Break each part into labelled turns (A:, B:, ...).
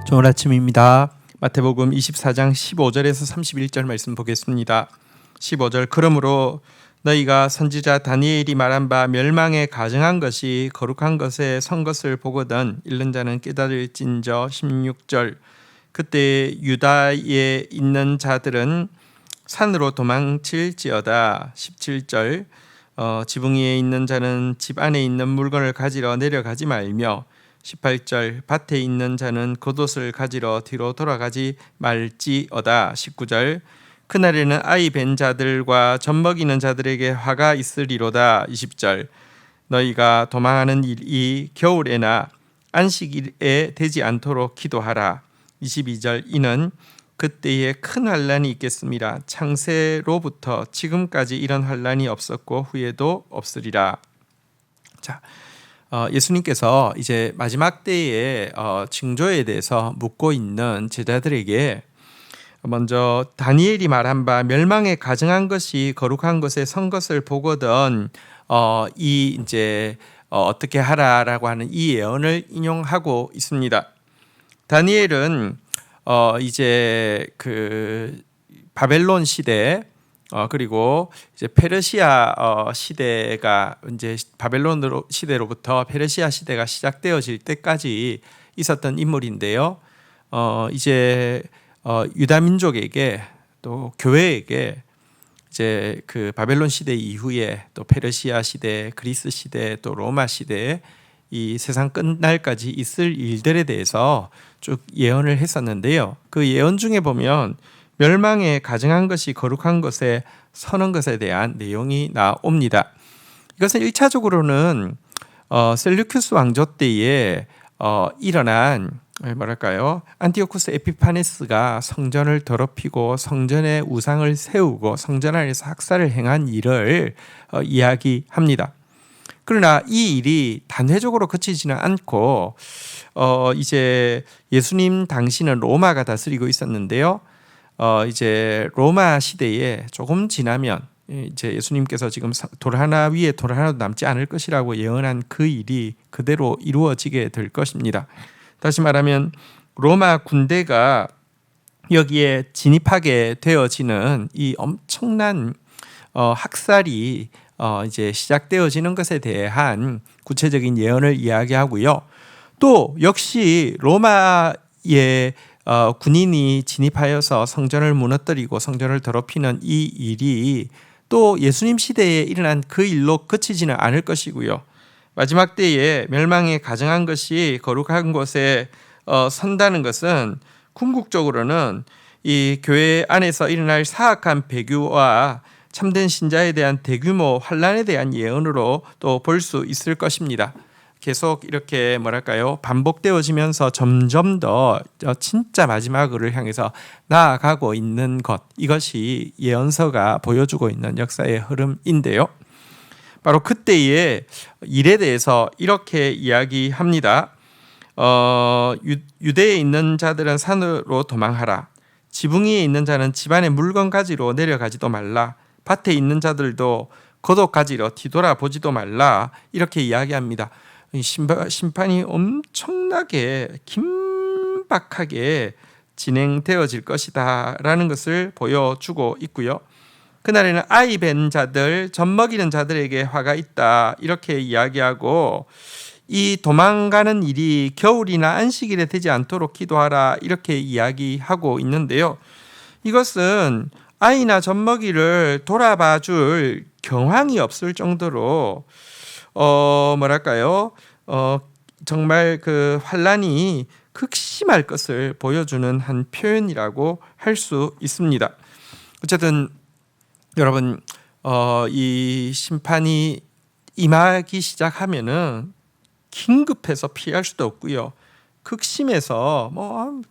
A: 좋은 아침입니다. 마태복음 24장 15절에서 31절 말씀 보겠습니다. 15절 그러므로 너희가 선지자 다니엘이 말한 바 멸망에 가증한 것이 거룩한 것에 선 것을 보거든 읽는 자는 깨달을진저. 16절 그때 유다에 있는 자들은 산으로 도망칠지어다. 17절 지붕 위에 있는 자는 집 안에 있는 물건을 가지러 내려가지 말며 18절 밭에 있는 자는 겉옷을 가지러 뒤로 돌아가지 말지어다. 19절 그날에는 아이 뵌 자들과 젖먹이는 자들에게 화가 있으리로다. 20절 너희가 도망하는 일이 겨울에나 안식일에 되지 않도록 기도하라. 22절 이는 그때에 큰 환란이 있겠습니다. 창세로부터 지금까지 이런 환란이 없었고 후에도 없으리라. 자, 예수님께서 이제 마지막 때의 징조에 대해서 묻고 있는 제자들에게 먼저 다니엘이 말한 바 멸망에 가증한 것이 거룩한 것에 선 것을 보거든 이 이제 어떻게 하라라고 하는 이 예언을 인용하고 있습니다. 다니엘은 이제 그 바벨론 시대 그리고 이제 페르시아 시대가 이제 바벨론 시대로부터 페르시아 시대가 시작되어질 때까지 있었던 인물인데요. 이제 유다 민족에게 또 교회에게 이제 그 바벨론 시대 이후에 또 페르시아 시대, 그리스 시대, 또 로마 시대 이 세상 끝날까지 있을 일들에 대해서 쭉 예언을 했었는데요. 그 예언 중에 보면 멸망에 가증한 것이 거룩한 것에 서는 것에 대한 내용이 나옵니다. 이것은 1차적으로는 셀루큐스 왕조 때에 일어난 안티오쿠스 에피파네스가 성전을 더럽히고 성전에 우상을 세우고 성전 안에서 학살을 행한 일을 이야기합니다. 그러나 이 일이 단회적으로 그치지는 않고 이제 예수님 당시는 로마가 다스리고 있었는데요. 이제 로마 시대에 조금 지나면 이제 예수님께서 지금 돌 하나 위에 돌 하나도 남지 않을 것이라고 예언한 그 일이 그대로 이루어지게 될 것입니다. 다시 말하면 로마 군대가 여기에 진입하게 되어지는 이 엄청난 학살이 이제 시작되어지는 것에 대한 구체적인 예언을 이야기하고요. 또 역시 로마의 군인이 진입하여서 성전을 무너뜨리고 성전을 더럽히는 이 일이 또 예수님 시대에 일어난 그 일로 그치지는 않을 것이고요. 마지막 때에 멸망에 가증한 것이 거룩한 곳에 선다는 것은 궁극적으로는 이 교회 안에서 일어날 사악한 배교와 참된 신자에 대한 대규모 환란에 대한 예언으로 또 볼 수 있을 것입니다. 계속 이렇게 반복되어지면서 점점 더 진짜 마지막을 향해서 나아가고 있는 것, 이것이 예언서가 보여주고 있는 역사의 흐름인데요. 바로 그때의 일에 대해서 이렇게 이야기합니다. 유대에 있는 자들은 산으로 도망하라. 지붕 위에 있는 자는 집안의 물건 가지러 내려가지도 말라. 밭에 있는 자들도 겉옷 가지러 뒤돌아보지도 말라. 이렇게 이야기합니다. 심판이 엄청나게 긴박하게 진행되어질 것이다 라는 것을 보여주고 있고요. 그날에는 아이 뵌 자들, 젖먹이는 자들에게 화가 있다 이렇게 이야기하고, 이 도망가는 일이 겨울이나 안식일에 되지 않도록 기도하라 이렇게 이야기하고 있는데요. 이것은 아이나 젖먹이를 돌아봐 줄 경황이 없을 정도로 정말 그 환란이 극심할 것을 보여주는 한 표현이라고 할 수 있습니다. 어쨌든 여러분 이 심판이 임하기 시작하면은 긴급해서 피할 수도 없고요. 극심해서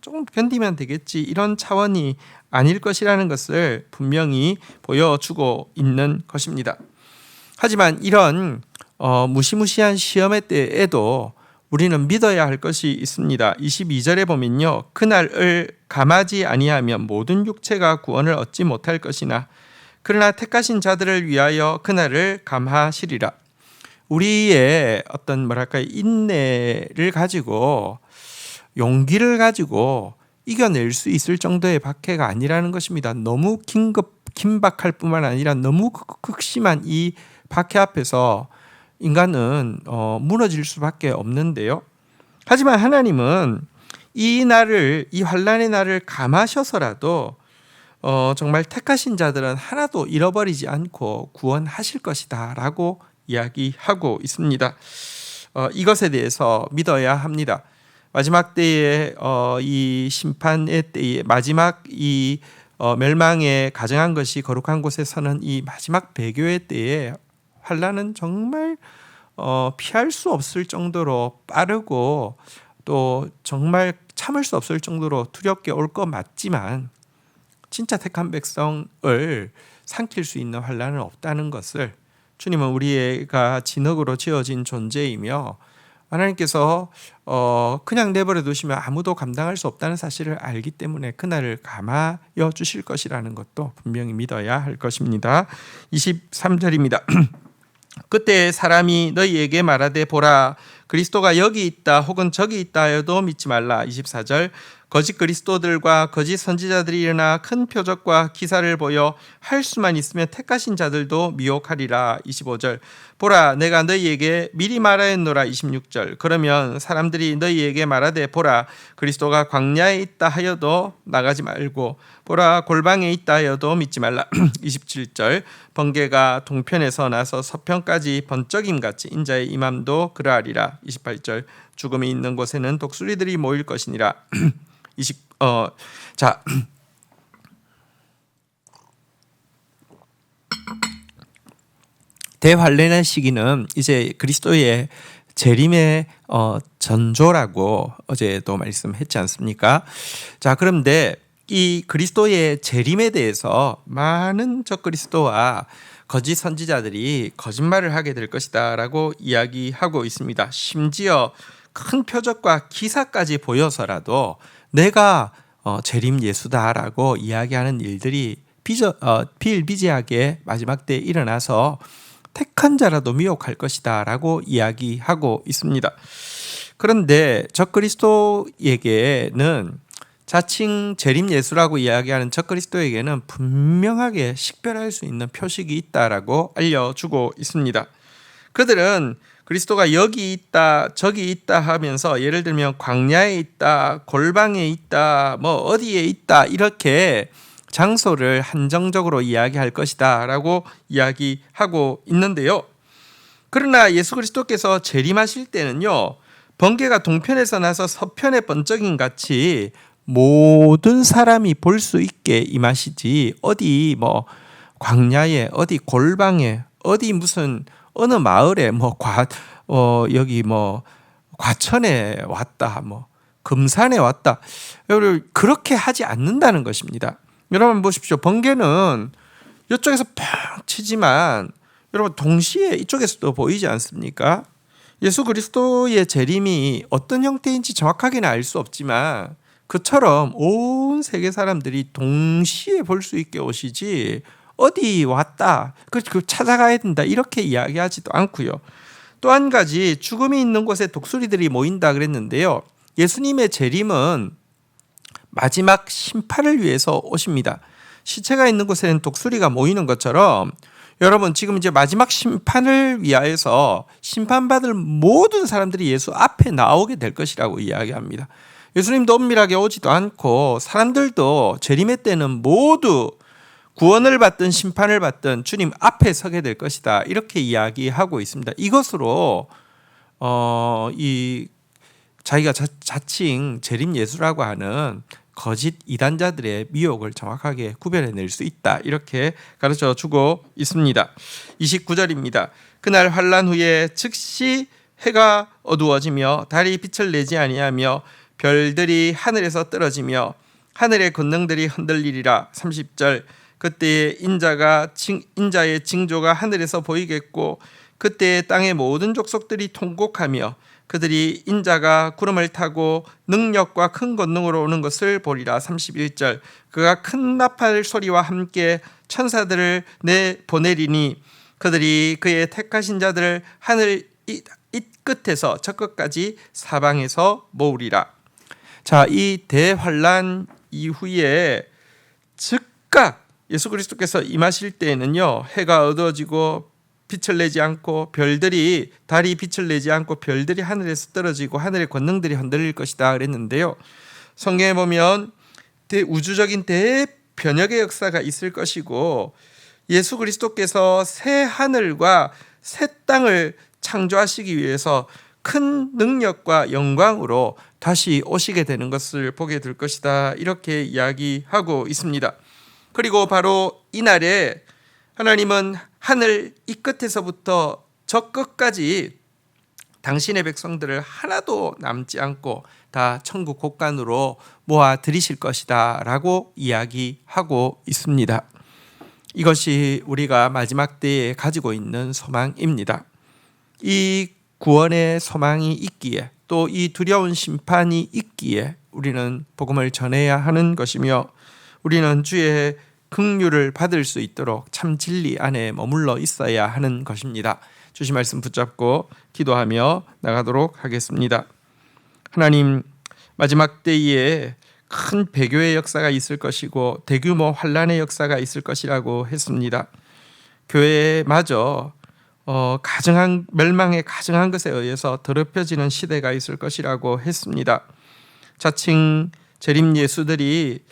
A: 조금 견디면 되겠지 이런 차원이 아닐 것이라는 것을 분명히 보여주고 있는 것입니다. 하지만 이런 무시무시한 시험의 때에도 우리는 믿어야 할 것이 있습니다. 22절에 보면요. 그날을 감하지 아니하면 모든 육체가 구원을 얻지 못할 것이나 그러나 택하신 자들을 위하여 그날을 감하시리라. 우리의 어떤 인내를 가지고 용기를 가지고 이겨낼 수 있을 정도의 박해가 아니라는 것입니다. 너무 긴박할 뿐만 아니라 너무 극심한 이 박해 앞에서 인간은 무너질 수밖에 없는데요. 하지만 하나님은 이 환난의 날을 감하셔서라도 정말 택하신 자들은 하나도 잃어버리지 않고 구원하실 것이다 라고 이야기하고 있습니다. 이것에 대해서 믿어야 합니다. 마지막 때에 이 심판의 때에 마지막 이 멸망에 가정한 것이 거룩한 곳에서는 이 마지막 배교의 때에 환난은 정말 피할 수 없을 정도로 빠르고 또 정말 참을 수 없을 정도로 두렵게 올 것 맞지만 진짜 택한 백성을 삼킬 수 있는 환난은 없다는 것을, 주님은 우리가 진흙으로 지어진 존재이며 하나님께서 그냥 내버려 두시면 아무도 감당할 수 없다는 사실을 알기 때문에 그날을 감하여 주실 것이라는 것도 분명히 믿어야 할 것입니다. 23절입니다. 그때 사람이 너희에게 말하되 보라 그리스도가 여기 있다 혹은 저기 있다 하여도 믿지 말라. 24절 거짓 그리스도들과 거짓 선지자들이 일어나 큰 표적과 기사를 보여 할 수만 있으면 택하신 자들도 미혹하리라. 25절 보라 내가 너희에게 미리 말하였노라. 26절 그러면 사람들이 너희에게 말하되 보라 그리스도가 광야에 있다 하여도 나가지 말고 보라 골방에 있다 하여도 믿지 말라. 27절 번개가 동편에서 나서 서편까지 번쩍임같이 인자의 임함도 그러하리라. 28절 죽음이 있는 곳에는 독수리들이 모일 것이니라. 대환란의 시기는 이제 그리스도의 재림의 전조라고 어제도 말씀했지 않습니까? 자, 그런데 이 그리스도의 재림에 대해서 많은 적그리스도와 거짓 선지자들이 거짓말을 하게 될 것이다라고 이야기하고 있습니다. 심지어 큰 표적과 기사까지 보여서라도 내가 재림 예수다라고 이야기하는 일들이 비일비재하게 마지막 때에 일어나서 택한 자라도 미혹할 것이다라고 이야기하고 있습니다. 그런데 적그리스도에게는 자칭 재림 예수라고 이야기하는 적그리스도에게는 분명하게 식별할 수 있는 표식이 있다라고 알려주고 있습니다. 그들은 그리스도가 여기 있다 저기 있다 하면서 예를 들면 광야에 있다 골방에 있다 뭐 어디에 있다 이렇게 장소를 한정적으로 이야기할 것이다 라고 이야기하고 있는데요. 그러나 예수 그리스도께서 재림하실 때는요 번개가 동편에서 나서 서편에 번쩍임 같이 모든 사람이 볼 수 있게 임하시지 어디 뭐 광야에 어디 골방에 어디 무슨 어느 마을에 여기 과천에 왔다 뭐 금산에 왔다 여러분 그렇게 하지 않는다는 것입니다. 여러분 보십시오. 번개는 이쪽에서 팡 치지만 여러분 동시에 이쪽에서도 보이지 않습니까? 예수 그리스도의 재림이 어떤 형태인지 정확하게는 알 수 없지만 그처럼 온 세계 사람들이 동시에 볼 수 있게 오시지 어디 왔다 그 찾아가야 된다 이렇게 이야기하지도 않고요. 또 한 가지 죽음이 있는 곳에 독수리들이 모인다 그랬는데요. 예수님의 재림은 마지막 심판을 위해서 오십니다. 시체가 있는 곳에는 독수리가 모이는 것처럼 여러분 지금 이제 마지막 심판을 위하여서 심판받을 모든 사람들이 예수 앞에 나오게 될 것이라고 이야기합니다. 예수님도 엄밀하게 오지도 않고 사람들도 재림의 때는 모두 구원을 받든 심판을 받든 주님 앞에 서게 될 것이다 이렇게 이야기하고 있습니다. 이것으로 이 자기가 자칭 재림 예수라고 하는 거짓 이단자들의 미혹을 정확하게 구별해낼 수 있다 이렇게 가르쳐주고 있습니다. 29절입니다. 그날 환난 후에 즉시 해가 어두워지며 달이 빛을 내지 아니하며 별들이 하늘에서 떨어지며 하늘의 권능들이 흔들리리라. 30절 그때에 인자의 징조가 하늘에서 보이겠고 그때에 땅의 모든 족속들이 통곡하며 그들이 인자가 구름을 타고 능력과 큰 권능으로 오는 것을 보리라. 31절 그가 큰 나팔 소리와 함께 천사들을 내보내리니 그들이 그의 택하신 자들을 하늘 이 끝에서 저 끝까지 사방에서 모으리라. 자, 이 대환란 이후에 즉각 예수 그리스도께서 임하실 때에는요, 해가 어두워지고 빛을 내지 않고 달이 빛을 내지 않고 별들이 하늘에서 떨어지고 하늘의 권능들이 흔들릴 것이다 그랬는데요. 성경에 보면 우주적인 대변혁의 역사가 있을 것이고 예수 그리스도께서 새 하늘과 새 땅을 창조하시기 위해서 큰 능력과 영광으로 다시 오시게 되는 것을 보게 될 것이다, 이렇게 이야기하고 있습니다. 그리고 바로 이날에 하나님은 하늘 이 끝에서부터 저 끝까지 당신의 백성들을 하나도 남지 않고 다 천국 곳간으로 모아 들이실 것이다 라고 이야기하고 있습니다. 이것이 우리가 마지막 때에 가지고 있는 소망입니다. 이 구원의 소망이 있기에, 또 이 두려운 심판이 있기에 우리는 복음을 전해야 하는 것이며, 우리는 주의 긍휼을 받을 수 있도록 참 진리 안에 머물러 있어야 하는 것입니다. 주신 말씀 붙잡고 기도하며 나가도록 하겠습니다. 하나님, 마지막 때에 큰 배교의 역사가 있을 것이고 대규모 환란의 역사가 있을 것이라고 했습니다. 교회마저 멸망의 가증한 것에 의해서 더럽혀지는 시대가 있을 것이라고 했습니다. 자칭 재림 예수들이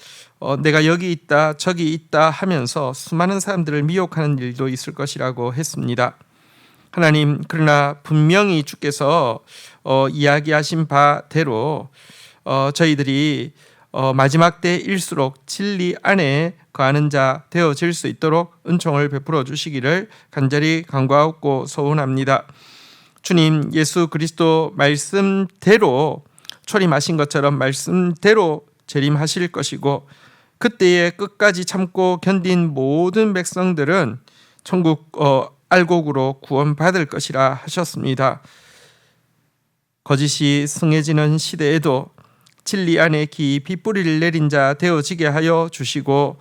A: 내가 여기 있다 저기 있다 하면서 수많은 사람들을 미혹하는 일도 있을 것이라고 했습니다. 하나님, 그러나 분명히 주께서 이야기하신 바대로 저희들이 마지막 때일수록 진리 안에 거하는 자 되어질 수 있도록 은총을 베풀어 주시기를 간절히 간구하고 소원합니다. 주님, 예수 그리스도 말씀대로 초림하신 것처럼 말씀대로 재림하실 것이고, 그때에 끝까지 참고 견딘 모든 백성들은 천국 알곡으로 구원받을 것이라 하셨습니다. 거짓이 승해지는 시대에도 진리 안에 깊이 뿌리를 내린 자 되어지게 하여 주시고,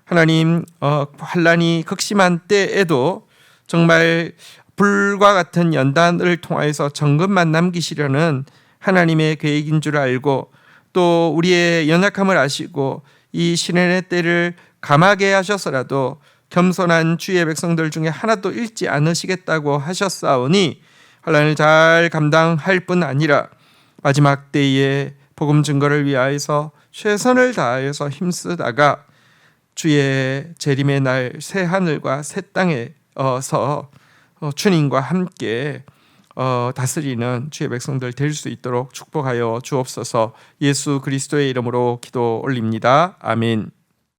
A: 하나님, 환란이 극심한 때에도 정말 불과 같은 연단을 통하여서 정금만 남기시려는 하나님의 계획인 줄 알고, 또 우리의 연약함을 아시고 이 신의 때를 감하게 하셔서라도 겸손한 주의 백성들 중에 하나도 잃지 않으시겠다고 하셨사오니, 환난을 잘 감당할 뿐 아니라 마지막 때에 복음 증거를 위하여서 최선을 다하여서 힘쓰다가 주의 재림의 날 새 하늘과 새 땅에서 주님과 함께 다스리는 주의 백성들 될 수 있도록 축복하여 주옵소서. 예수 그리스도의 이름으로 기도 올립니다. 아멘.